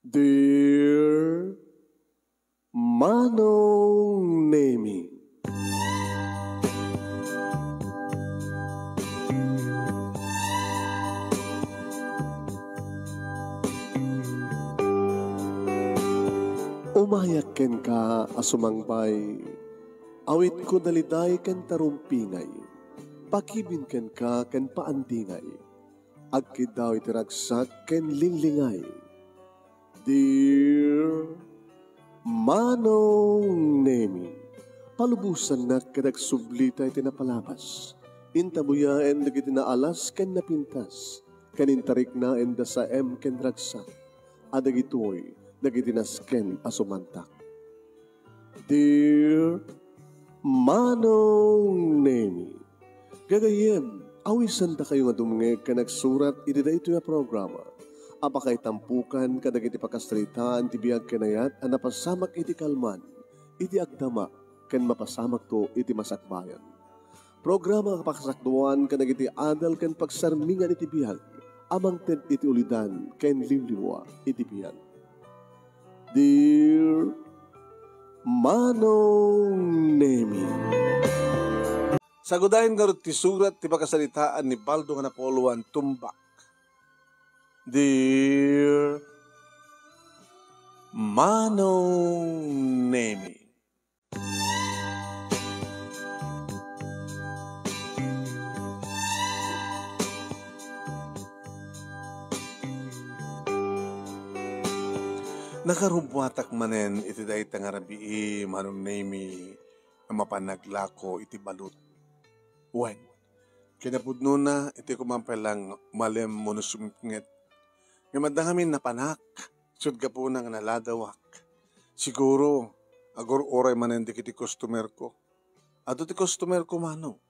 Dear Manong Nemi, umayak ken ka asumangbay, awit ko daliday ken tarumpingay, pakibin ken ka ken paandingay, agkid daw itiragsak ken linglingay. Dear Manong Nemi, palubusan na kadagsublita iti napalabas, intabuyaen dagiti naalas ken napintas, kanintarik na enda sa ken ragsak, adagitoy dagiti nasken asumantak. Dear Manong Nemi, gagayem, awisan ta kayo nga dumngeg ka nagsurat iti dayto nga programa. Apakay tampukan kadagiti pakastritaan ti biag kenayat a napasamak iti kalman, iti agdama ken mapasamak to iti masakbayan. Programa kapakasakduan kadagiti adal ken pagsarmingan iti biag, amang ted iti ulidan ken limliwa iti biag. Dear Manong Nemi, sagudahin nga ti surat ti pakasalitaan ni Baldo nga Napoluan tumbak. Dear Manong Nemi, nakarumpuatak manen iti dayta nga rabii Manong Nemi nga mapanaglako iti balut. Wen, kinapudno na iti kumampelang malem monusumnget nga maddangamin na panak, sud ka po nang naladawak. Siguro, agor oray manen di kiti customer ko. Ato ti customer ko mano,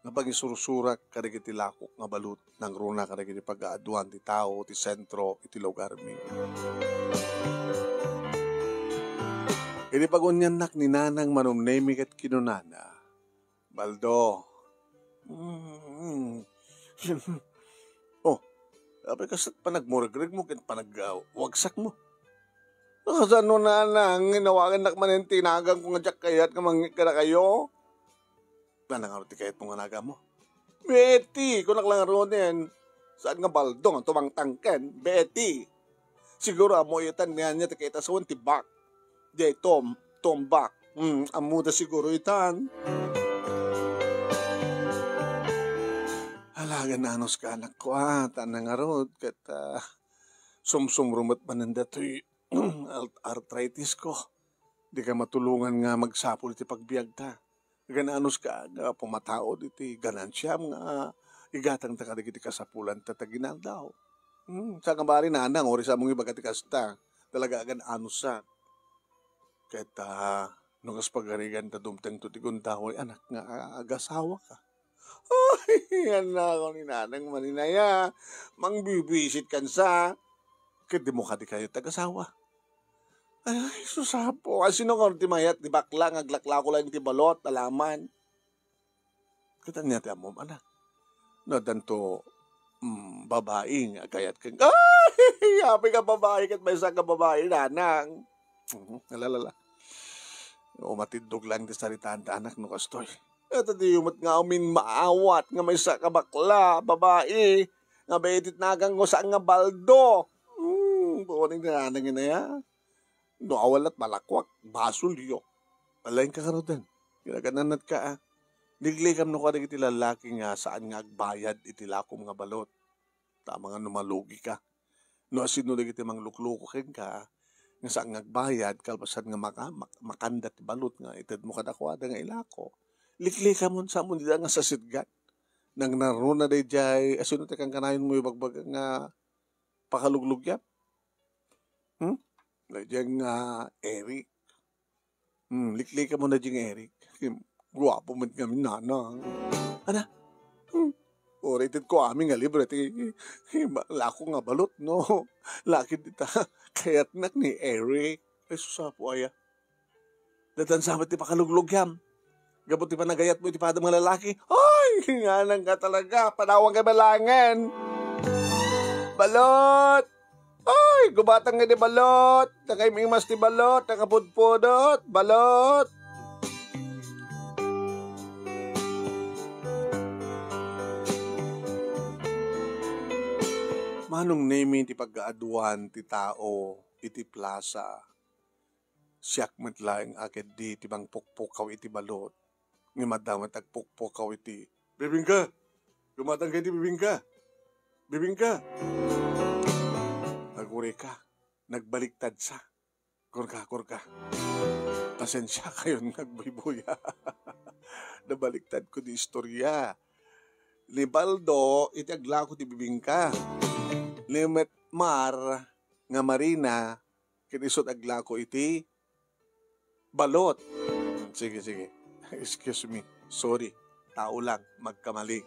nga pag-isursurak kadagiti lakok nga balut, nang runa kadagiti pag-aaduan ti tao, ti sentro, iti lugar mi. Iti pagunyanak ni nanang Manong Nemi ket kinunana, Baldo, Apay kasat panagmurag-rag mo, ken panagwagsak mo. Nakasano na nang inawagan nakmanin tinagang kung nga kayat nga mangikara kayo. Nanangaroti kayat mong anaga mo. Betty, kung naklangaro din, saan nga Baldo nga tumangtangken, Betty. Siguro amo itan niya takita sa tibak. Di tombak. Amuda siguro itan. Halaga na anos ka anak ko tanang arod kat sumsumrumot mananda to'y arthritis ko. Di ka matulungan nga magsapol iti pagbiag ta. Gananos ka nga pumataod iti ganansiyam nga igatang ta kadagiti kasapulan tataginan daw. Sa kambari nanang ori sa mong ibagati kasta talaga gananos sa. Kat nukas pagarigan ta dumteng to tigun dahoy anak nga agasawa ka. Ay, yan na ako ni nanang maninaya. Mangbibisit kan sa. Kadi mo kadi kayo tagasawa. Ay, susapo. Kasi nung ti mayat, di bakla, ngaglakla ko lang ti balot, alaman. Katang niya ti amom, anak. No, danto, babae nga, kayat kang, ay, happy ka babae, kat may isang ka babae, nanang. Alalala. Umatindog lang ti saritaan ta, anak, no kastoy. Ito di umat nga umin maawat nga may sa kabakla, babae, nga betit nagang ko saan nga Baldo. Buwaning nanangin na ya. No awalat malakwak, basol yo. Palain ka karodan. Kinagananat ka Liglikam no ka rin iti lalaki nga saan nga agbayad iti lakom nga balot. Tama nga numalugi ka. No asino rin iti manglukluko ken ka, nga saan nga agbayad, kalpasan nga makandat balot nga, itad mo kadakwada nga ilako. Liklika mo sa mo nila nga sa sitgat. Nang naruna day jay, asino te kang kanayon mo yung bagbag nga pakaluglugyan. Dayang Eric. Liklika mo na diyang Eric. Guwapo mo kami nanang. Ana? Orated ko aming nga libre. Lako nga balot, no? Lakid dita. Kaya't nak ni Eric. Ay susapo aya. Datan sabat ti pakaluglugyan. Gabot ti panagayat mo iti padang mga lalaki. Ay, nga nang ka talaga. Panawang ka balangan. Balot! Ay, gubatang nga di balot. Nakaimingas ti balot. Nakapudpudot. Balot. Manong name ti pagkaaduan ti tao iti plaza. Siyak matlaing akit di ti bang pukpukaw iti balot. Nga madamat agpukpukaw iti. Bibingka! Gumatang kayo iti bibingka! Bibingka! Agure ka. Nagbaliktad sa. Kurka. Pasensya kayo nagbuybuya. Nabaliktad ko di istorya. Ni Baldo, iti agla ko ti bibingka. Limit Mar nga Marina, kinisot agla ko iti balot. Sige. Excuse me. Sorry. Tao lang. Magkamali.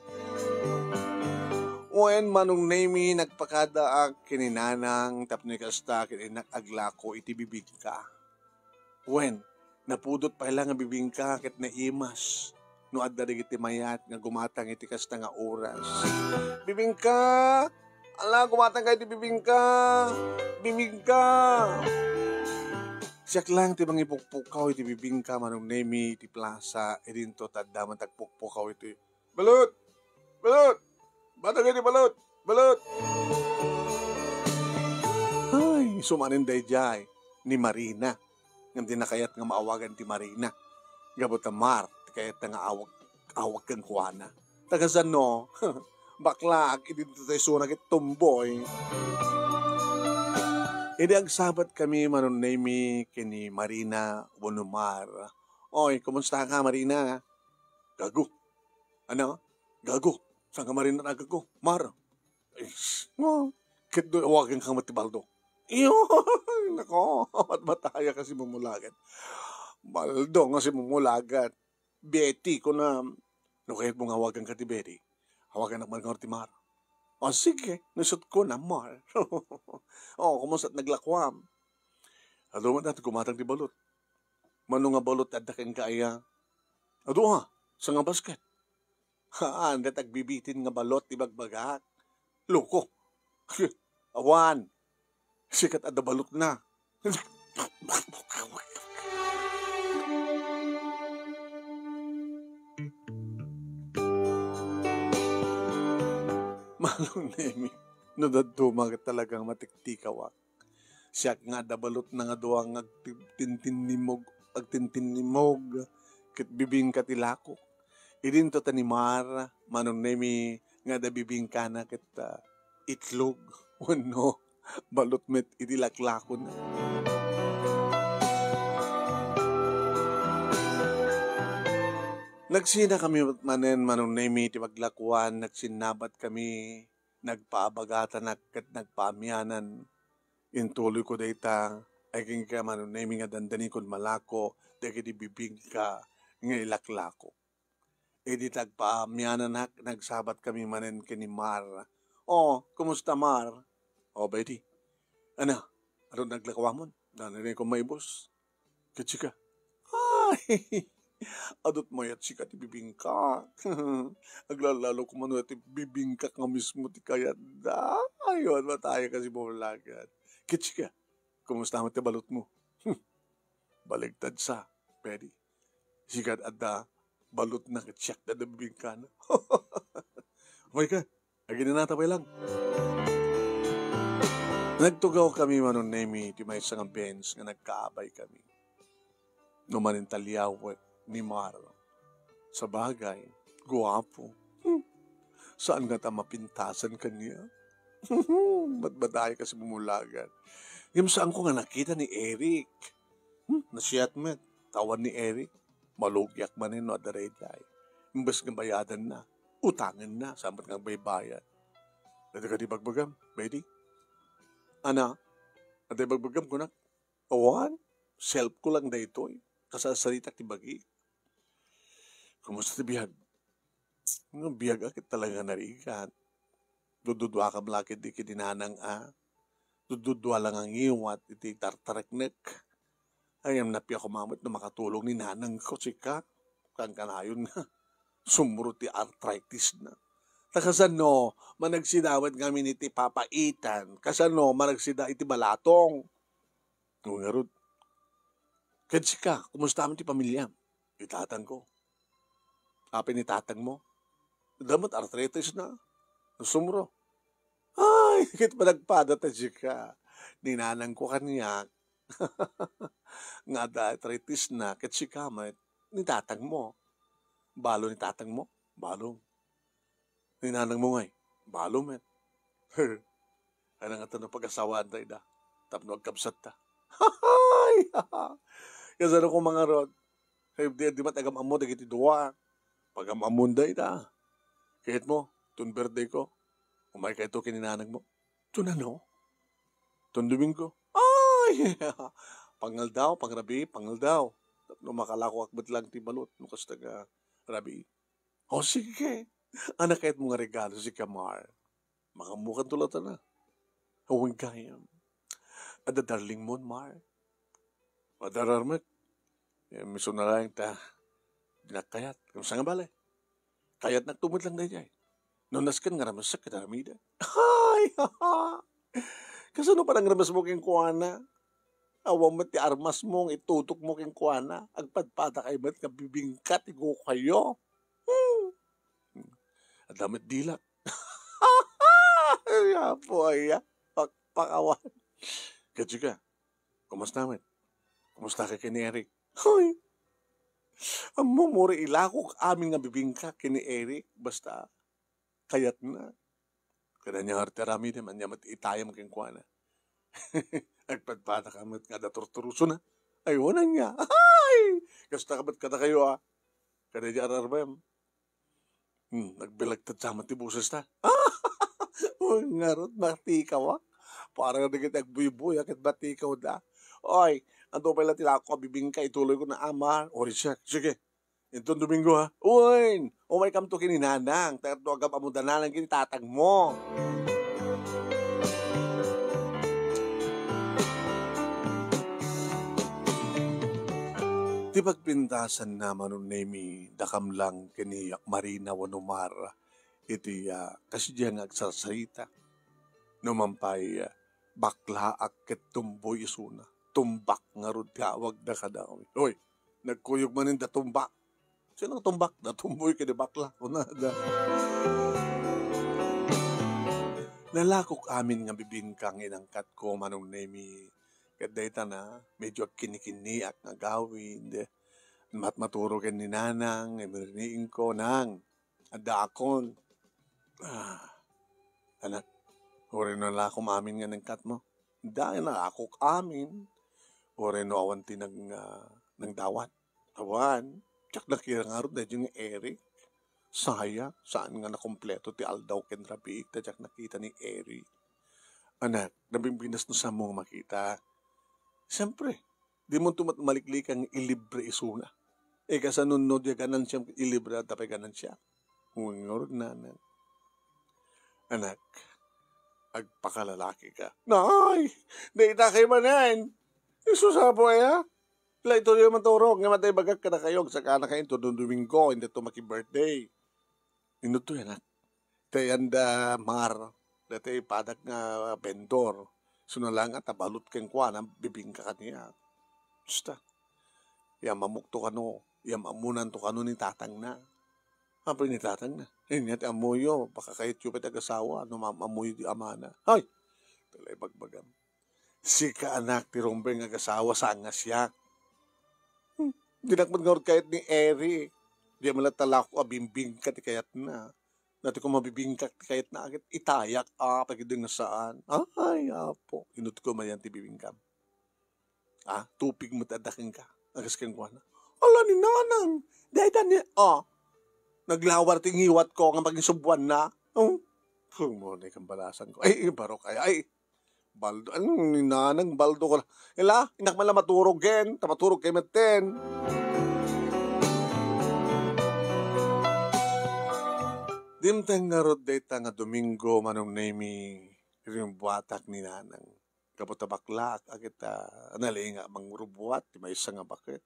Wen manong name nagpakadaak kininanang tapno kasta kininak agla ko iti bibingka. Wen napudot pa lang nga bibingka ket naimas. No adda iti mayat nga gumatang iti kasta nga oras. Bibingka! Ala, gumatang kayo iti bibingka! Bibingka! Siyak lang ti bang ipukpukaw iti bibingka manong nemi iti plaza edinto taddaman tagpukpukaw iti balot! Batang kayo iti balot! Ay, sumanin dayjay ni Marina. Ngam di nakayat nga maawagan ti Marina. Gabot na Mar, ti kayat nga awag kang kuwana. Tagasan no, bakla, idinto tayo sunag tumboy. Idi agsabat kami manunaymi kini Marina Bonumar. Oy, kumusta ka Marina? Gago. Ano? Gago. Saan ka Marina na gago? Mar. No. Kito awagin kang matibaldo. Iyo. Nako. At bataya kasi mumulagat. Baldo nga si mumulagat. Betty ko na. No kahit mong hawagan ka ti Betty. Hawagan naman ka ti Mar. O sige, nasot ko na, Mar. Kumusta't naglakwam. Aduman natin kumatang di balot. Mano nga balot at kang kaya. Adu sa nga basket. Haan, dat agbibitin nga balot di bagbagak. Loko. Awan. Sikat at balot na. Malong nemi, nadaduma ka talagang matiktikawa. Siya nga dabalot na nga doang agtintinimog, kit bibing katilako. Idin to tanimar, manong nemi, nga da bibing ka na kit itlog. Wano, balot met itilaklako na. Nagsina kami manen manong nemi ti maglakuan, nagsinabat kami, nagpaabagatan at nagpaamyanan. Intuloy ko dayta, ay king ka manong nemi nga dandani kon malako, dahil di bibig ka nga ilaklako. E di tagpaamyanan hak, nagsabat kami manen kini Mar. Kumusta Mar? Betty. Ano naglakawamon? Nanarin ko may boss. Katsika. Ay! Adot mo yat si ti bibingka. Aglalalo ko man ti bibingka nga mismo ti kayat da. Ayun, mataya kasi bumulagan. Kitsika, kumusta mo ti balot mo? Baligtad sa, pwede. Sikat adda, balot na kitsyak na bibingka na. Okay ka, agi na natabay lang. Nagtugaw kami manon nemi ti may isang bench nga nagkaabay kami. Numanin talyaw ni Mar. Sa bagay, guwapo. Saan nga ta mapintasan kanya? Batbatay kasi bumulagan. Yung saan ko nga nakita ni Eric. Nasiyat met, tawan ni Eric. Malugyak manin no adarejay. Imbes nga bayadan na, utangan na, samat nga baybayan. Dati ka di bagbagam, Betty? Ana, dati bagbagam ko na. Awan, self ko lang da ito eh. Kasasaritak ti bagi. Kumusta ti biyag? Biyag akit talaga narikan. Dududwa ka blakit di kidinanang Dududwa lang ang iwat iti tartareknek. Ayam napi ako mamot na makatulong ni nanang ko sika. Kang kanayon na. Sumuro ti arthritis na. Takasano, managsidawat kami ni ti papaitan. Kasano, managsida iti balatong. O nga rod. Kadsi ka, kumusta mo ti pamilya? Itatang ko. Apin ni tatang mo. Damat arthritis na. Sumro. Ay, higit pa nagpada ta ka. Ninanang ko kanya. Nga da arthritis na. Kadsi ka, ni tatang mo. Balo ni tatang mo? Balo. Ninanang mo ngay. Balo, met. Ano nga ito na pag-asawaan tayo da. Tapno agkabsat ta. Hay! Kasi ano ko mga rod. Di ba tagam amo, dagiti duwa. Pagam amunday da. Kahit mo, tun birthday ko. Umay ka ito kininanag mo. Tun ano? Tun Domingo. Ay! Pangal daw, pangrabi, pangal daw. No makalako akbat lang ti balot. Nukas taga rabi. O sige. Anak kahit mga regalo si Kamar. Makamukan tulatan na. Huwag kayam. Ada darling mo, Mar. Madararmat. Miso na lang ta. Dinakayat. Kung saan nga bale? Kayat nagtumod lang na niya. Nunas ka nga ramas sa kadaramida. Ay! Kasi ano parang ramas mo keng kuwana? Awang mo ti armas mong itutok mo keng kuwana. Agpadpada kay ba't kabibingkat igo kayo. At damit dilak. Ay, po ay pakpakawan. Kadyo ka, kumusta naman? Kumusta ka kini Eric? Hoy, ang mumuri ilakok aming nga bibingka kini Eric. Basta, kayat na. Kada niya harterami naman niya itayam keng kuwana. Agpadpada ka mat nga daturturuso na. Ay, wala niya. Ay! Kasta kabat kada kayo Kada niya ararbem. Nagbilagtad sa matibuses na. Uy, ngarot, matikaw Parang naging nagbuy-buy, akit matikaw da. Oy, ando pala tila ako kabibingka, ituloy ko na ama. O, siya, sige. Itong Domingo Uy, umay kam to kininanang. Tayo agam amudanalang kinitatag mo. Di pagpintasan naman nun nemi dakam lang kini Marina Wanumar iti kasi diya nga agsarsarita numampay bakla akit tumboy isuna tumbak nga rod kawag da kadaw. Uy, nagkuyog manin da tumbak. Sino tumbak? Da tumboy kini bakla. Una da. Lalakok amin nga bibingkang inangkat ko manong nemi kadayta na medyo kinikiniak nga gawin. Maturo ken ni nanang, emirniing ko nang ada akon. Anak, ore na la kumamin nga ng kat mo. Dahil na ako amin. Ore no awan tinag ng dawat. Awan, tsak nakira nga rin na yung Eric. Saya, saan nga nakompleto ti Aldaw ken Rabi, tsak nakita ni Eric. Anak, nabimbinas no sa mong makita. Siyempre, di mo tumat maliklik ang ilibre isuna. Kasanunod ya ganan siya ilibre at tapay ganan siya. Ngurod na. Anak, agpakalalaki ka. Nay, naita kay manan. Isusabo Ito yung maturog. Nga matay bagag ka na kayo. Sa kana kayo ito Domingo. Hindi ito maki-birthday. Inuto yan Tayan da mar. Dati padak nga vendor. Sunalang at abalot keng kwa na bibingka ka niya. Basta. Mamukto ka no. Amunan to ka no ni tatang na. Apay ni tatang na. Inyat amuyo. Baka kahit yung pag-asawa. Amuyo di amana. Ay! Talay bagbagam. Si ka anak ti Rombeng ag-asawa sa angas yak. Dinakman nga kahit ni Eric. Di malatala ko abimbing ka ti kayat na. Dati ko mabibing ka ti kayat na agad itayak pagideng na saan. Ay, apo. Inut ko mayan ti bibingkam. Tupig mo tadaking ka. Agas kang kuwana. Ala ni nanang. Dahil niya. Naglawar ti ngiwat ko nga maging subuan na. Kung mo na ikang balasan ko. Ay, baro kaya. Ay, baldo. Anong ni nanang baldo ko. Ila, inak mala maturog gen. Tamaturog kay maten. Dimtang nga rod dayta nga Domingo manong nemi yung buwatak ni nanang. Kapot baklak agit nalinga mangrubuat ti may isa nga bakit.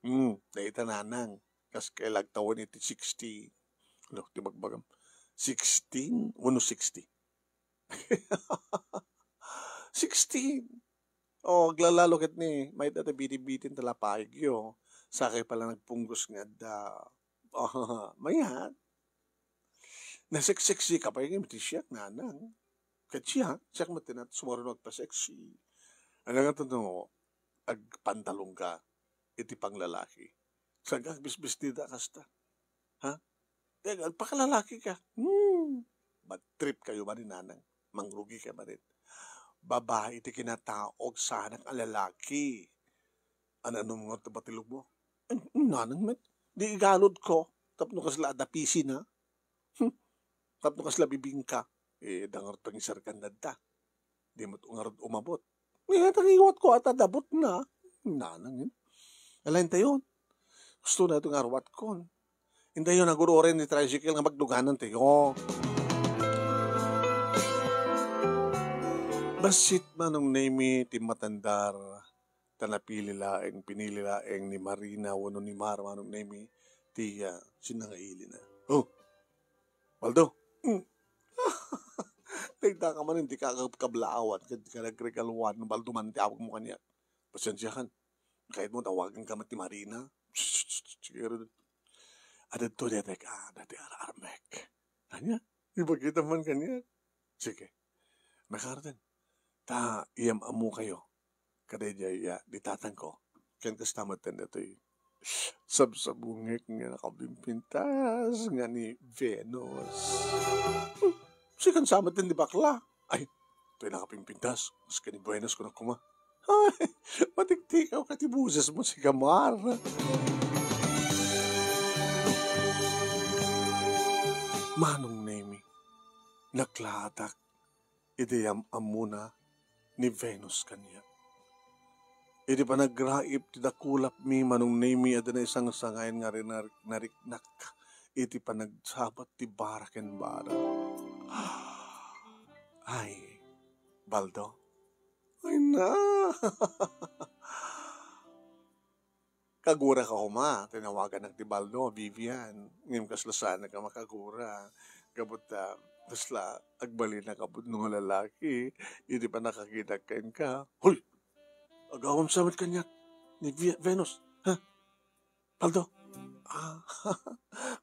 Dayta nanang kas kailag tawon iti 60. Ano ti bagbagam. 16? Uno 60. 16. Oh, aglalalo ket ni may dati biti-bitin talapayag yo. Sakay pala nagpunggos nga da. Oh, mayat. Naseksiksi ka pa yung imiti siya, nanang. Kat siya matinat, sumarunod pa seksi. Ano nga ito no, agpantalong ka, iti pang lalaki. Sagag bisbistida kasta. Ha? Kaya agpakalalaki ka. Bad trip kayo ba ni nanang? Mangrugi ka ba rin? Babae iti kinataog sa anak ang lalaki. Ano mo nga batilog mo? Nanang met, di igalod ko. Tapno kasla adapisi na. Tapno kasla bibingka. Dangar tong isarkan na da. Di mo tungarod umabot. Tangiwat ko at adabot na. Nanang yun. Alain tayo. Gusto na itong arwat ko. Hindi yun naguro rin ni tricycle nga magduganan tayo. Basit manong name ti matandar tanapili laeng pinili laeng ni Marina wano ni Mar manong name ti sinangaili na. Oh, Waldo. Tigda ka man hindi ka kablaawan kasi ka nagregaluan ng Baldo man ti awag mo kanya. Pasensyahan. Kahit mo tawagan ka man ti Marina. Siguro ada to detek dati armek. Kanya, ipagkita man kanya. Sige. Makarden. Ta iyam amu kayo. Kada jaya ditatang ko. Ken kastamat tanda to sabsabungik nga nakabimpintas nga ni Venus. Sikan samat din di bakla. Ay, ito'y nakapimpintas. Mas ka ni Venus ko na kuma. Ay, matiktikaw ka ti buses mo si Gamar. Manong nemi, naklatak, ideyam amuna ni Venus kanya. Idi pa nagraip ti dakulap mi manong nemi ada na isang sangayan nga rin nariknak. Iti pa nagsabat ti baraken bara. Ay, Baldo. Ay na. Kagura ka kuma. Tinawagan ng ti Baldo, Vivian. Ngayon kaslasan na ka makagura. Kabut kasla, agbali na kabut ng lalaki. Hindi pa nakakita kain ka. Hoy! Agawam samit kanya ni Venus. Ha? Baldo?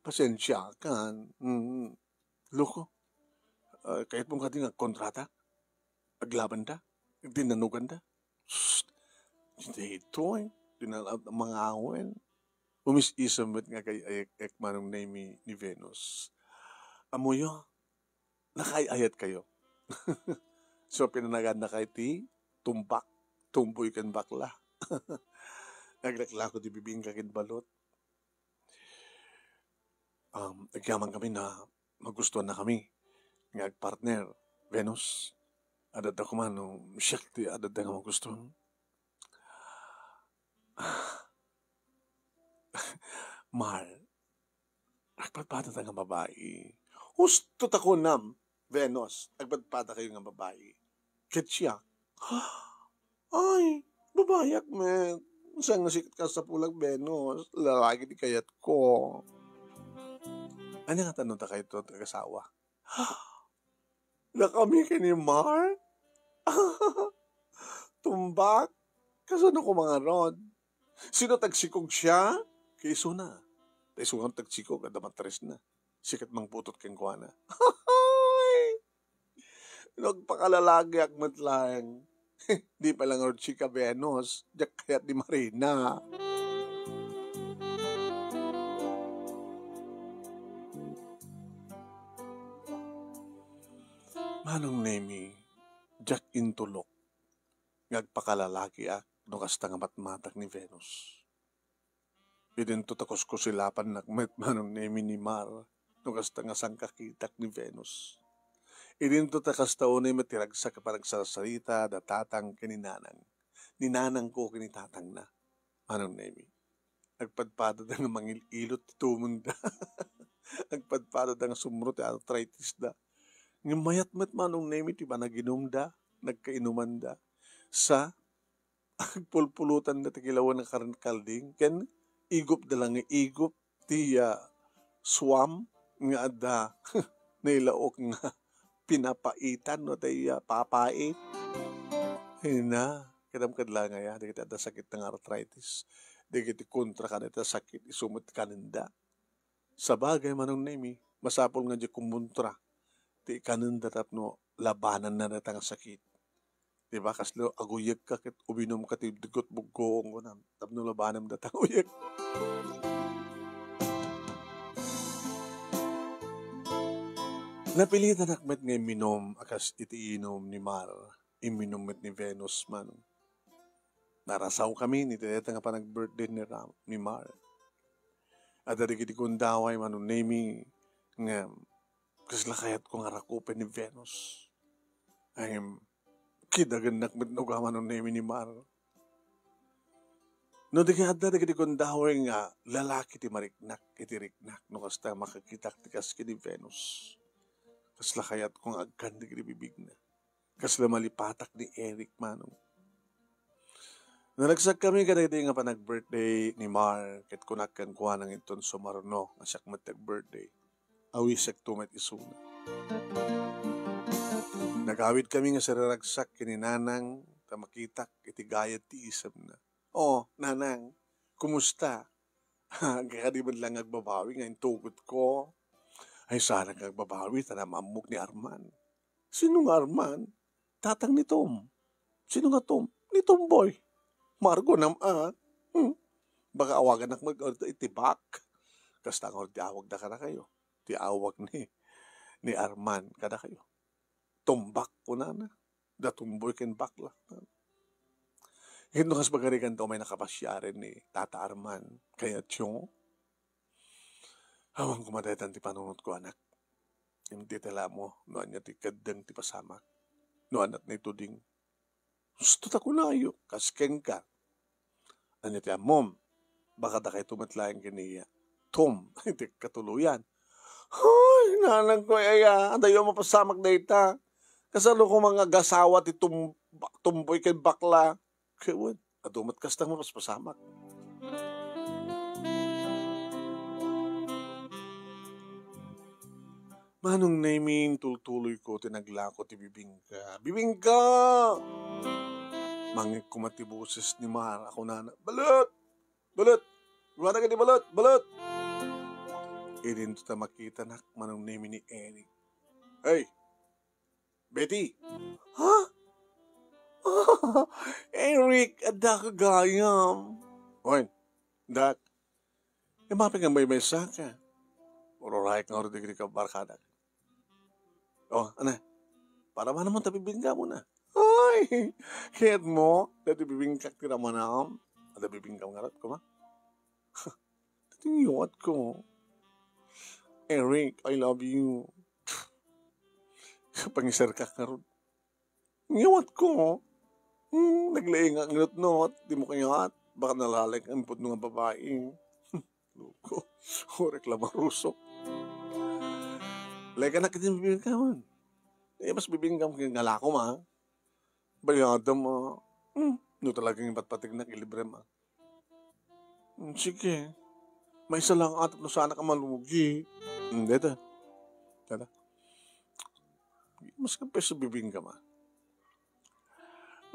Pasensya ka. Loko. Kahit mong kating kontrata, aglaban da, dinanugan da. Hindi ito mga awen. Umis-isambit nga kay ayek manong name ni Venus. Amuyo, nakayayat kayo. So, pinanagan na kay ti, tumboy kan bakla. Naglakla ko di bibing kakin balot. Nagyaman kami na magustuhan na kami. Ngag partner, Venus. Adad ako man, Shakti, adad nga magustuhan. Mahal, agpadpata nga babae. Husto tako nam, Venus, agpadpata kayo nga babae. Ket siya, ay, babayak men. Saan nasikat ka sa pulag, Venus? Lalaki di kayat ko. Ano nga tanong ta kayo ito, tagasawa? Na kami kini Mar? Tumbak? Kasano ko mga rod? Sino tagsikog siya? Kaiso na. Kaiso nga tagsikog at damataris na. Sikat mang putot keng kuwana. Nagpakalalagi akmat lang. Di pa lang chika Venus. Diyak kayat di Marina. Manong nemi, Jack intulok. Ngagpakalalaki no kasta nga matmatak ni Venus. Idinto takos ko silapan nakmet manong nemi ni Mar, no kasta nga sangkakitak ni Venus. Idinto takas taonay matiragsa ka parang sarsalita datatang kininanang. Ninanang ko kinitatang na. Manong nemi. Nagpadpada da nga mangililot tumunda. Nagpadpada da nga sumrot arthritis da. Ng mayat-mat manong nemi ti ba naginumda, nagkainuman da. Sa agpulpulutan na tigilawan ng kalding, ken igop da lang igop ti swam nga ada Nailaok nga pinapaitan no tayo papait. Ay na, kadam-kadla nga ya, di kita da sakit ng arthritis. Di kita kontra ka na sakit, isumot ka nanda. Sa bagay manong nemi, masapol nga di kumuntra. Di kananda tapno labanan na natang sakit. Di ba? Kaslo aguyag ka kit ubinom ka ti dugot bugoong ko na. Tapno labanan datang uyag. Napilitan nakmet nga minom akas iti inom ni Mar. Iminom met ni Venus man. Narasaw kami ni Teta nga pa nag-birthday ni Mar. At dari kiti kundaway manon nemi nga kasla kayat ko nga rakupen ni Venus. Ay kidagan nakmet no ka manon nemi ni Mar. No di kaya dari kiti kundaway nga lalaki ti mariknak iti riknak no kasta makakitak ti kas kiti Venus. Kasla kayat kong agkan di bibig na. Kasla malipatak ni Eric manong. Nalagsak kami kada nga pa nag-birthday ni Mar. Kat kunakan kuha ng iton sumarno. Asyak matag-birthday. Awisak tumat isuna. Nagawid kami nga sa raragsak kininanang tamakitak iti gayat ti isam na. Oh, nanang, kumusta? Kaya di man lang agbabawi nga intugod ko. Ay sana kagbabawi, tanamamok ni Arman. Sino nga Arman? Tatang ni Tom. Sino nga Tom? Ni Tomboy. Margo naman. Baka awagan nak mag-ordo itibak. Kasta nga ordi awag na ka na kayo. Ti awag ni Arman kada kayo. Tumbak ko na na. Da tumboy ken bakla. Hindi kas bagarigan to may nakapasyarin ni Tata Arman. Kaya tiyong. Hawang kumadaytan ti panunod ko, anak. Hindi tala mo, noan niya ti kadang ti pasamak. Noan at na ito ding, gusto ta ko na ayo, kaskeng ka. Anya ti mom, baka da kayo tumatlayan kiniya. Tom, hindi katuluyan. Ay, nanang ko aya, adayo mapasamak na ita. Kasalo ko mga gasawa ti tumboy kay bakla. Kaya, adumat kastang mapaspasamak. Manong naming tultuloy ko, tinaglako ti bibingka. Bibingka! Mangik kumati boses ni Mar. Ako na, balot! Balot! Gumana ka ni balot! Balot! Idin to ta makita nak manong naming ni Eric. Hey! Betty! Ha? Eric, ada ka gayam. Oy, dat. Mapin nga may saka. Ororay ka nga rin digri ka barkada. Oh, ano? Para man naman tabibingka mo na. Ay! Kayat mo, dati bibingkak tira mo na am. Ada bibingka mo nga rat ko ma? Tatingiyot ko. Eric, I love you. Pangisar ka ka rin. Ngiyot ko. Naglaing ang ngot-not. Di mo kayat. Baka nalalag ang put ng babae. Luko. O reklamaruso. Leka na kitin bibingka mo. Eh, mas bibingka mo kaya ngala ko ma. Bayada mo. No talagang ipat-patig na kilibre ma. Sige. May isa lang atap no sana ka malugi. Hindi ta. Tada. Mas kapes sa bibingka ma.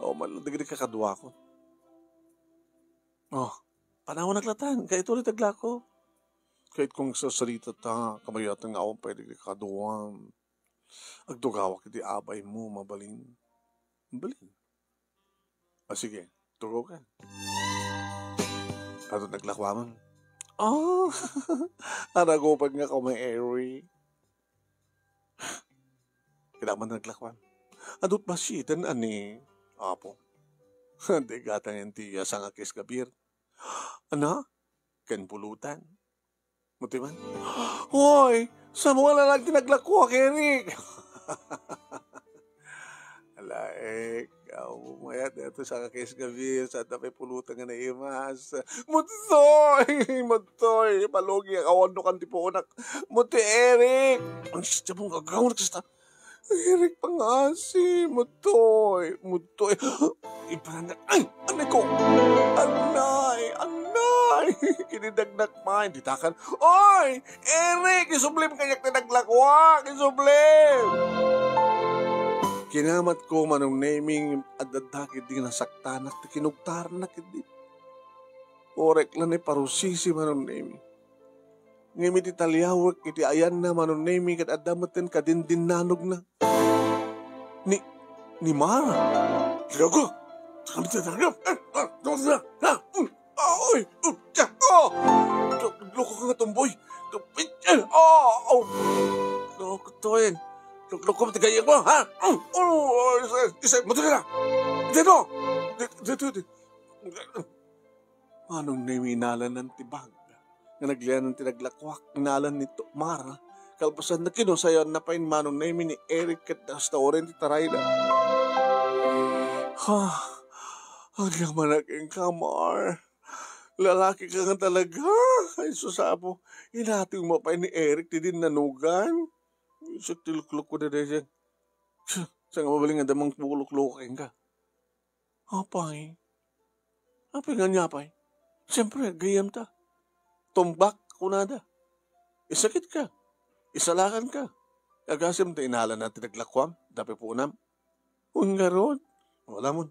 O, maladigri ka kadwa ko. Oh, panahon naglatan. Kaya ito ulit agla ko. Kahit kung sa salita ta, kamayatan nga ako pwede kaduan. Agdugawak iti abay mo, mabalin. Mabalin. Sige, tugaw ka. Ato naglakwaman. Oh, aragopag nga kamay Eric. Kailangan naglakwan. Adot ba siya, ani? Apo. Hindi gatang yung tiya sa ngakis kabir. Ana? Ken pulutan. Mutiman? Hoy! Sa mga lang tinaglako, Eric! Alaik, mayat ito sa kakis gabi, sa tapay pulutan nga na imas. Mutoy! Mutoy! Palugi ang awan no kanti po unak. Mutoy, Eric! Ang sisya mong gagawin nagsista. Eric, pangasi! Mutoy! Mutoy! Iparandak! Ay! Anay ko! Anay! Anay! dinagnak pa, hindi takan. Oy! Eric! Isublim kanyak tinaglakwak! Isublim! Kinamat ko manong naming at dadakit di nasaktanak, ti kinugtarnak, di. Orek lang ni parusisi manong naming. Ngayon iti talyawak, iti ayan na manong naming kat adamatin kadindin nanog na. Ni Mara. Kaya ko, kami tinanggap. Oy! Loko ka nga tumboy. Loko to eh. Loko matigay ko, ha? Isa, matuli na. Dito! Anong naminalan ng tibag? Nga nagliyan ng tinaglakwak, inalan nito, Mara. Kalpasan na kinusayan na pain manong namin ni Eric at restaurant itaray na. Ang yamanaking kamar. Lalaki ka nga talaga. Ay, susabo. Hinati mo pa ni Eric, di din nanugan. Sa tiluklok ko na rin. Sa nga mabaling nga damang puluklok ka. Apay. Apay nga niya, apay. Siyempre, gayam ta. Tumbak ko na da. Isakit ka. Isalakan ka. Agasim ta inahalan natin naglakwam. Dapat po nam. Ungarod. Wala mo.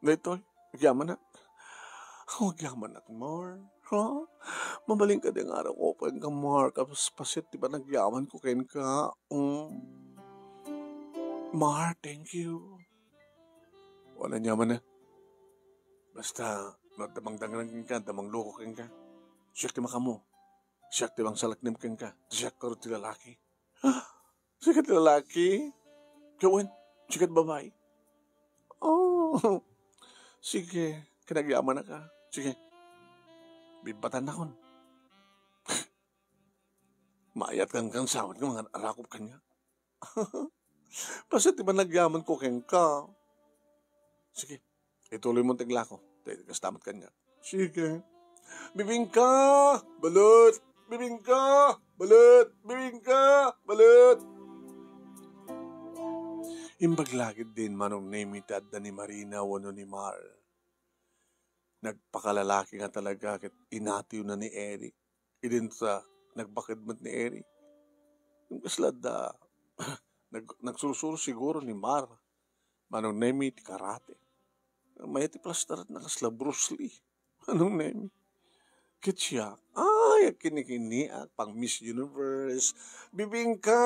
Dito, nagyaman na. Nagyaman na, Mar. Ha? Mabaling ka din araw ko pa ka, Mar. Kapos pasit, di ba nagyaman ko kain ka? Mar, thank you. Wala nyaman na. Basta, damang dangang ka, damang loko ka. Siyak di makamo. Siyak di bang salaknim ka. Siyak ka rin ti lalaki. Sikat lalaki? Gawin, sikat babae. Oh, sige, kinagyaman na ka. Sige, bibatan na kon. Maayat kang sawat ko, mga arakop kanya. Basta di ba nagyaman ko keng ka? Sige, ituloy mo tigla ko. Kastamat kanya. Sige. Bibingka, balut, bibingka, balut, bibingka, balut. Imbaglagid din manong namitad na ni Marina wano ni Mar. Nagpakalalaki nga talaga kat inatiw na ni Eric. Idin sa nagbakidmat ni Eric. Yung kaslad na nagsusuro siguro ni Mar. Manong nemi ti karate. May ti plastarat na kasla Bruce Lee. Manong nemi. Kitsya, ay, kinikiniak, pang Miss Universe. Bibingka!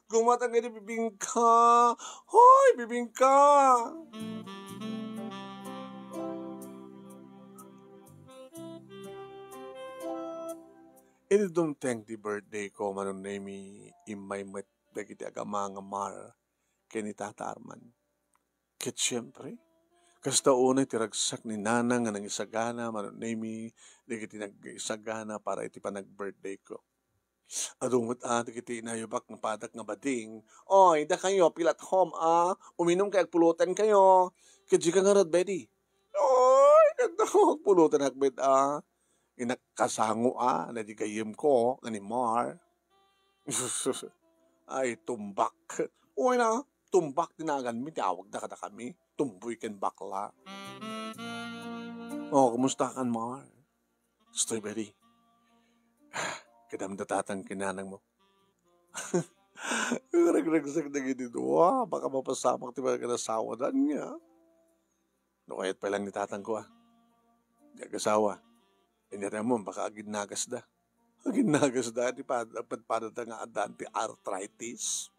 Gumatang ka ni Bibingka! Hoy, Bibingka! Ini dong thank the birthday ko, manong nemi imay met dagiti agamanga Mar kini Tata Arman. Ket siyempre, kasta unay tiragsak ni Nana nga nang isagana, manong nemi, dagiti nag-isagana para iti pa nag-birthday ko. Adungot dagiti inayubak ng padak nga bading. Oy, da kayo, pilat home uminom kay pulutan kayo. Kadji ka nga rod, Betty. Oy, kanta ko, pulutan akbet Inakasango na di kayim ko, ni Mar. Ay, tumbak. Uy na, tumbak tinagan mi, tawag na kada kami. Tumboy ken bakla. Oh, kumusta kan, Mar? Stoy, Betty. Kadamdatatang kinanang mo. Ragsak na gini doa. Baka mapasamak tiba ka nasawa dan niya. No, kahit pa lang ni tatang ko Di agasawa. Inyata mo, baka agin nagas da. Agin nagas da, di pa dapat para nga adan ti arthritis.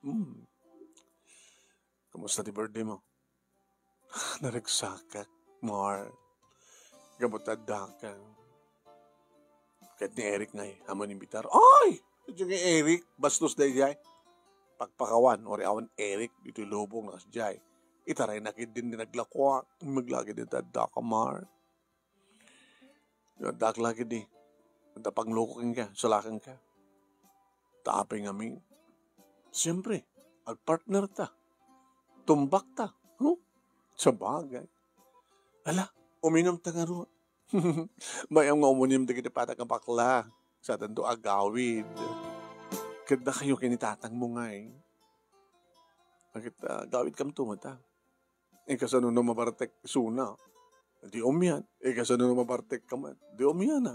Kamusta ti birthday mo? Naragsakak, Mar. Gamutad ka. Kahit ni Eric nga hamon imbitar. Ay! Ito nga Eric, bastos da jay. Pagpakawan, ori awan Eric, dito lubong na jay. Itaray nakit din naglakwa. Maglagi din tada ka, Mar. Dak lagi di. Tapang lokokin ka, salakan ka. Tapay nga ming. Siyempre, agpartner ta. Tumbak ta. Sa bagay. Ala, uminom ta nga ro. Mayang nga umunim da kita patak ang bakla. Sa tando agawid. Kada kayo kinitatang mo nga Bakit gawid kam tumata. Kasano na mabartek suna. Di umyan. Kasano na mabartek ka man. Di umyan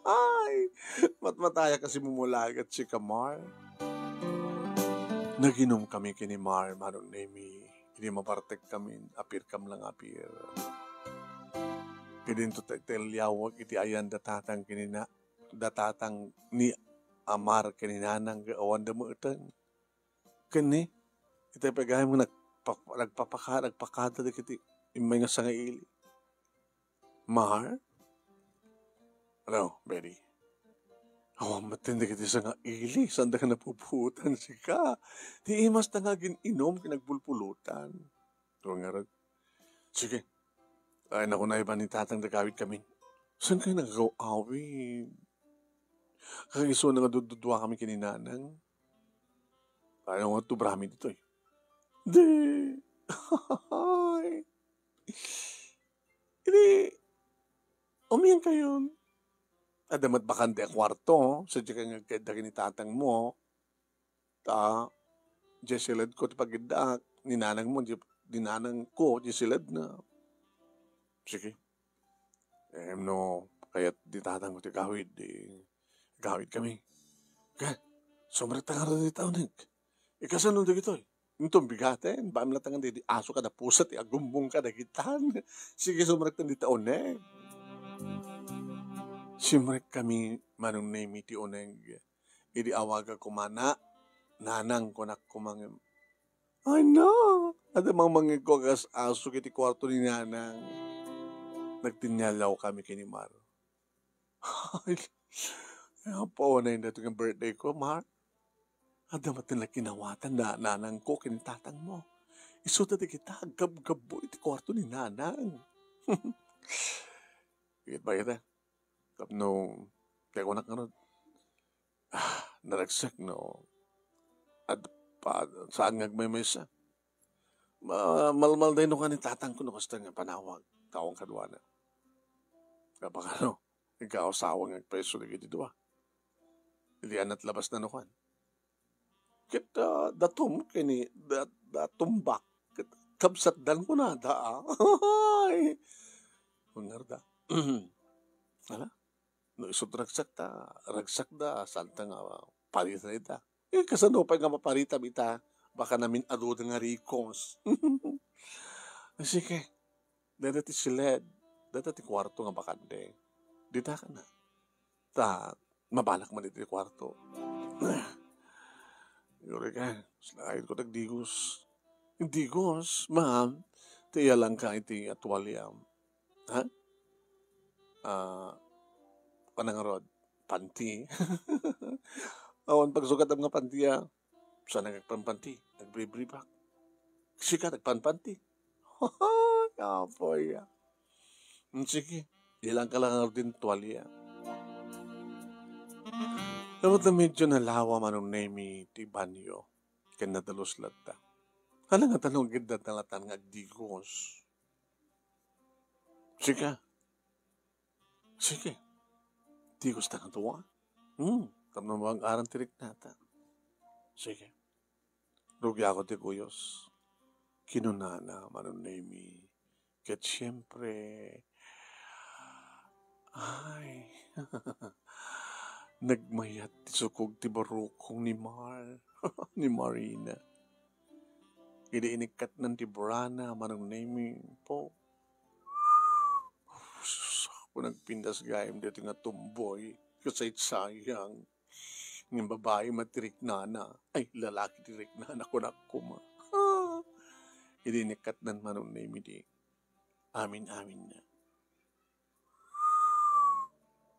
Ay! Matmataya kasi mumulagat si Kamar. Naginom kami kini Mar, manong Nemi. Hindi mapartek kami, apir kam lang apir. Kidin to telyawag iti ayan datatang kinina, datatang ni Amar kininanang awan da mo iten. Kani, iti pagay mo nagpakada di kiti imay nga sangaili. Mar? Ano, Betty? Awan matindi kiti sangaili, sanda ka napuputan si ka. Di imas na nga inom kinagbulpulutan. Tuwa nga rag. Sige, ay naku na iba ni tatang nagawit kami. Saan kayo nagawawin? Kagiso na nga dududwa kami kininanang. Ayaw nga tubrami dito eh. Di! Ay! Hindi! Umiyan kayo. Adamat bakante ang kwarto. Sadya ka nga kaya ni tatang mo. Jesilad ko pagdaak. Ninanang mo, dinanang ko, jesilad na. Sige. No, kaya't di tatang ko ti gawid. Gawid kami. Kaya, sumrata nga rin di taonig. Ikasanong di gito eh. Itong bigatin, baam latangan di aso ka na pusat, agumbong ka na gitan. Sige, sumrata di taonig. Simrek kami manong name iti oneng. Idi awaga kumana, nanang konak kumangim. Ay no! Ada mang mangikogas aso kiti kwarto ni nanang. Nagtinyalaw kami kini Mar. Ay, po na yun yung birthday ko, Mar. Ada matin na kinawatan na nanang ko kinitatang mo. Isuta di kita, gab-gabo iti kwarto ni nanang. Higit ba kita? Kapno, kaya ko nakanod. Naragsak, no. At pa, saan ngagmay-mesa. Malmal din no ka ni tatang ko no kasta nga panawag. Kawang kadwana. Kapag ano, ikaw sawang nagpreso na giti doa. Hindi anat labas na no kan. Kita datum kini, datumbak. Kabsat dan ko na da. Ay! Hungar da. Ala? No isot ragsak da, santa nga parita ita. Kasano pa nga maparita bita, baka namin aduda nga rikos. Sige, dadati siled, dadati kwarto nga bakande. Dita ka na. Mabalak man iti kwarto. Yuri ka, slide ko nagdigos. Digos, ma'am, tiya lang ka iti atwalyam. Ha? Panangarod, panti. Awan pagsukat ang mga pantiya, saan nagpampanti? Nagbribribak. Sika, nagpanpanti. Apoy. Sige, ilang ka lang din tuwalya. Dapat na medyo nalawa manong nemi ti banyo. Kaya nadalos lata. Hala nga tanong ganda talatan nga agdigos. Sika. Sige. Digos na katuwa. Tamang bang arang tirik nata. Sige. Rugi ako ti kuyos. Kinunana manong nemi. Kat siyempre, ay, nagmayat ti sukog ti barukong ni Mar, ni Marina. Iniinikat ng ti Brana manong nemi po. Ako nagpindas gayam dito nga tumboy. Kasi sayang. Ng babae matirik nana. Ay, lalaki tirik nana ko na kuma. Iniinikat ng manong nemi di. Amin-amin na.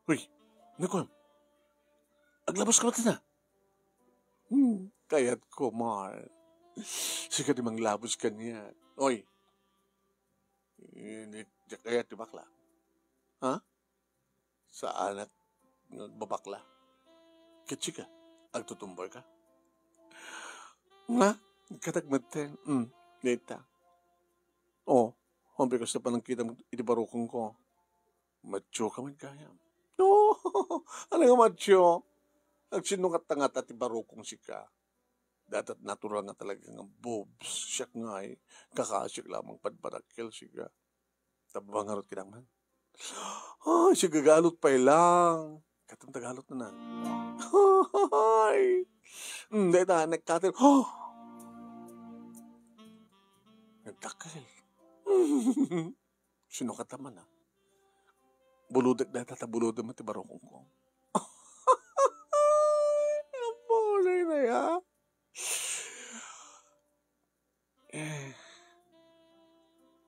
Uy, naku. Aglabas ka na. Kaya't ko, Mar. Sika di mang labos ka niya. Oy, kaya't di bakla. Ha? Sa anak nagbabakla. Katsi ka, agtutumboy ka. Nga, katagmatan. Dita. Hombre ko sa panangkita mo itibarukong ko. Macho ka man kaya. No, ano nga macho? Nagsinungat nga at ibarukong sika. Datat natural nga talaga nga boobs. Siyak nga kakasik lamang padbarakil sika. Tabangarot kinaman. Siya gagalot pa lang. Katong tagalot na na. Ay! Hindi na, nagkatil. Nagtakil. Sino ka taman Buludag na tatabuludag mo ti barokong ko. Ang bolay na ya.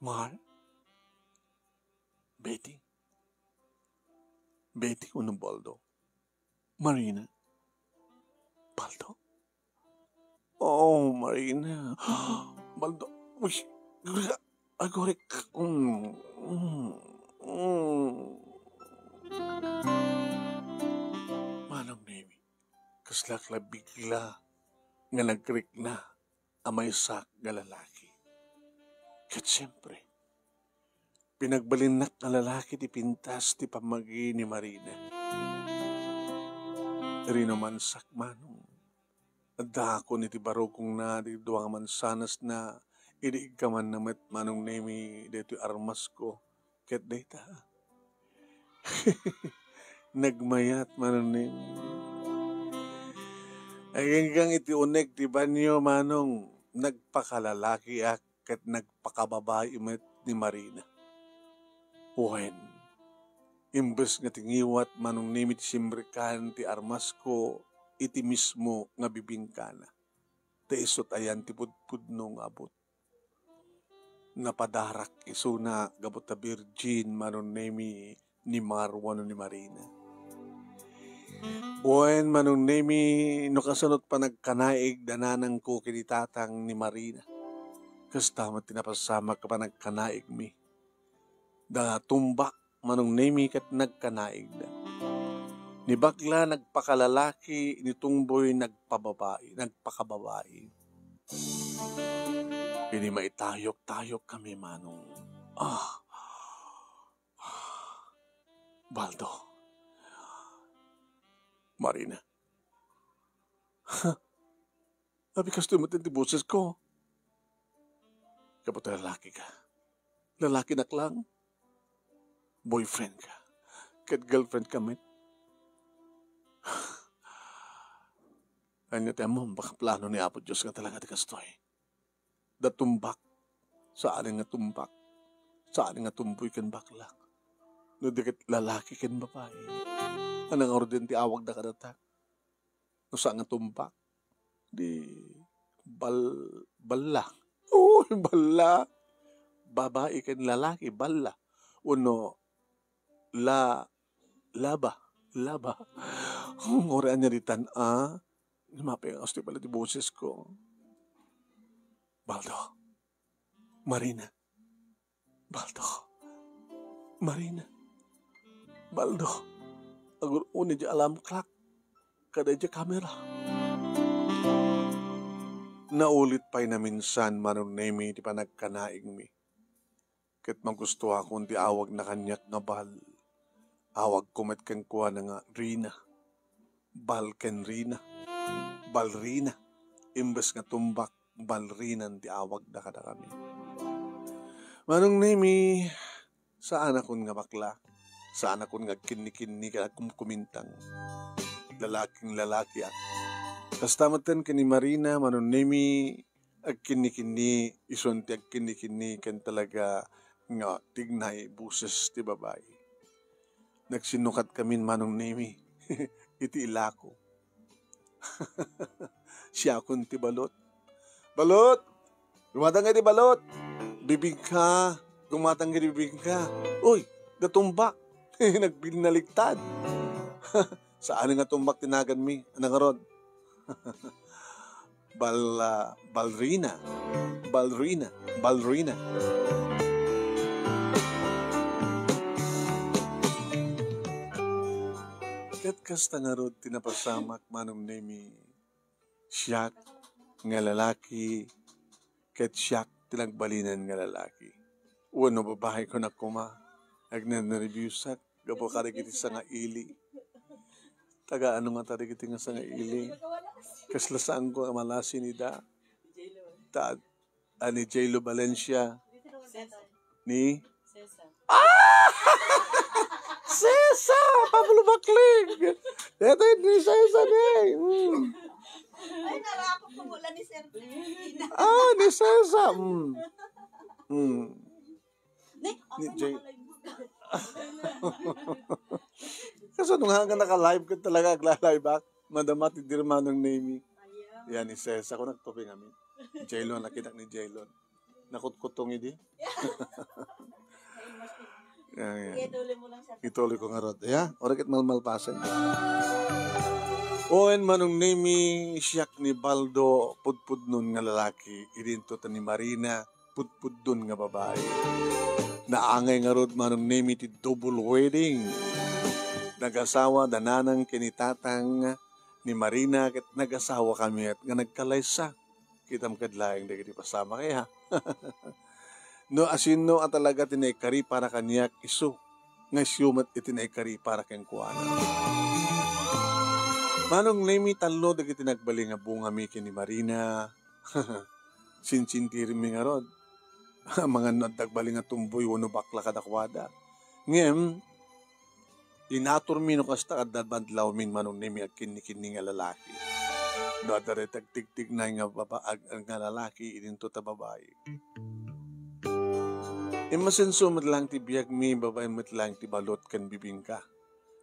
Mahal? Betty? Betty unang Baldo? Marina? Baldo? Oh, Marina. Baldo. Uy, agorik. Manang Nemi, kaslakla bigla nga nagkrik na amay sak nga lalaki. Kat siyempre, pinagbalinak na lalaki ti pintas ti pamagi ni Marina. Rino man sak manong, adako ni ti barokong na di duwang mansanas na idiig ka man namat Manong Nemi dito armas ko. Kat data. Nagmayat Manong Nemi. Hanggang iti unek ti banyo Manong nagpakalalaki at nagpakababae met ni Marina. Uwen, imbes nga tingiwat Manong Nemi ti simbrikan ti armas ko iti mismo nga bibingkana. Ti isot ayan ti pudpudno nga abot. Napadarak iso na gabot ta virgin Manong Nemi ni Marwan ni Marina. Buwan Manong Nemi no kasunod pa nagkanaig dananang ko kinitatang ni Marina. Kastamat tinapasama ka pa nagkanaig mi. Da tumbak Manong Nemi kat nagkanaig da. Ni bakla nagpakalalaki, ni tungboy nagpakababae. Pini maitayok-tayok kami Manong. Baldo. Marina. Sabi ka tumatin ti boses ko. Kapag lalaki ka. Lalaki na lang. Boyfriend ka. Kat girlfriend kami. Ano tayo mo, baka plano ni Apo Diyos nga talaga ti kastoy. Datumbak. Saan nga tumbak. Saan nga tumboy kan bakla. No dikit lalaki kan babae. Anang orden ti awag na kadatak. No saan nga tumbak. Di balla. Oo, balla. Babae kan lalaki, balla. Uno, laba. Orean niya ditan, Lumapay ang astoy pala di boses ko. Baldo. Marina. Baldo. Marina. Baldo. Agur una di alam clock. Kada di kamera. Naulit pa'y na minsan Manong Nemi di pa nagkanaing mi. Kat magusto akong di awag na kanyak nga bal. Awag kumat kang kuha na nga Rina. Bal ken Rina. Balrina. Imbes nga tumbak, balrinan di awag na kada kami. Manong Nemi, saan akong nga bakla? Saan akong nga kini-kini ka kumintang? Lalaking lalaki at. Kastamatan ka ni Marina, Manong Nemi, ag kini-kini, isunti ag kini-kini kan talaga nga tignay buses ti babae. Nagsinukat kami Manong Nemi, iti ilako. Siya akong ti balot. Balot! Gumatang ka ti balot! Bibig ka! Gumatang ka ti bibig ka! Uy! Gatumbak! Nagbinaligtad! Saan nga tumbak tinagan mi? Anang aron? Balrina. Kat kasta nga rod tinapasamak Manong Nemi. Siyak nga lalaki. Kat siyak tinagbalinan nga lalaki. Uno babae ko na kuma. Agnan-review sak. Gabo karikiti sa nga ili. Taga ano nga tarikiti nga sa nga ili. Kaslasaan ko malasi ni da. Ni J.Lo Valencia. Ni? Pablo Bakling. Ito yung Nisesa eh. Ay, narakot ko mula ni Sir. Nisesa. Nick, Ni ako Jay. nakalive mo. Kasi nung hanggang naka-live ka talaga, agla-live back. Madamat, hindi rin manong name. Yan, Nisesa ko nagtuping kami. Jaylon, nakitak ni Jaylon. Nakutkutong hindi. Yan. Ituloy mo lang sa Ituloy ko nga rod. Yeah, orakit malmalpasan. Oen manong name siyak ni Baldo, pudpud nun nga lalaki. Irinto ta ni Marina, pudpud dun nga babae. Naangay nga rod manong name ti double wedding. Nag-asawa dananang kinitatang ni Marina ket nag-asawa kami at nga nagkalaysa. Kitam kadlaeng dagiti pasama kaya. No asino at talaga tinaykari para kaniyak iso. Nga siyumat itinaykari para keng kuana. Manong nemi talo dagiti nagbali nga bunga mi ni Marina. Sinsintirin mi nga rod. Mga nagdagbali nga tumboy wano bakla kadakwada. Ngem, inatur mi no kasta kadadbadlaw min manong nemi at kinikini nga lalaki. Do adare tagtigtig na nga nga lalaki idinto ta babae. Imasenso lang ti biyag mi babae lang ti balot kan bibingka.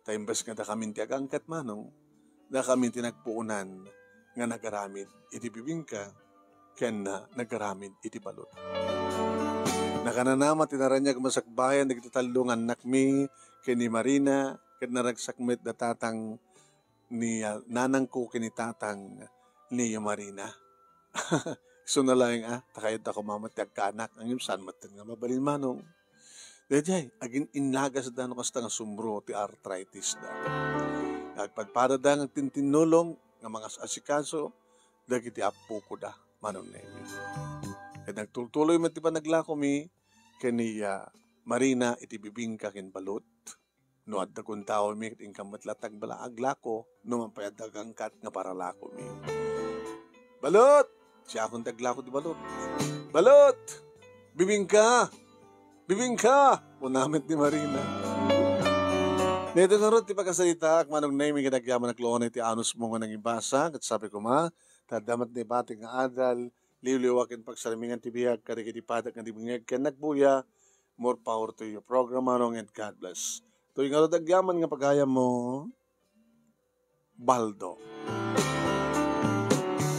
Taimbas nga da kami ti agangkat manong, da kami ti nagpuunan nga nagaramid iti bibingka ken na nagaramid iti balot. Nakananama tinaranyag masakbayan nagtitalungan nakmi ken ni Marina ken naragsakmet da tatang ni nanang ko kinitatang ni Marina. So na lang takayot ako mamatag ka anak ang yung saan matan nga mabalin manong. Dejay, agin inlagas da no kasta nga sumro ti arthritis da. Nagpadpada da ng tintinulong nga mga asikaso dagiti apo ko da manong nemi. Kaya nagtuloy man ti panaglako mi kaniya Marina iti bibingka ken balot. No adda kun tao mi ket ingkamot latag bala aglako no mampayadagang kat nga para lako mi. Balot! Siya akong taglako di balot. Balot! Bibingka! Bibingka! Punamit ni Marina. Nito nga ron, ti pagkasalita, manong na yung ginagyaman na kloon iti anus mo nga nang ibasa. At sabi ko tadamat ni bating nga adal, liwliwakin pagsalamingan ti biyag, karikiti patak nga di bingag, ken nagbuya, more power to your program, manong, and God bless. Ito yung nga ron, agyaman nga pagaya mo, Baldo.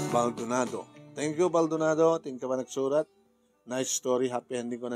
Baldonado. Thank you, Baldonado. Tingin ka ba nagsurat? Nice story. Happy ending ko na.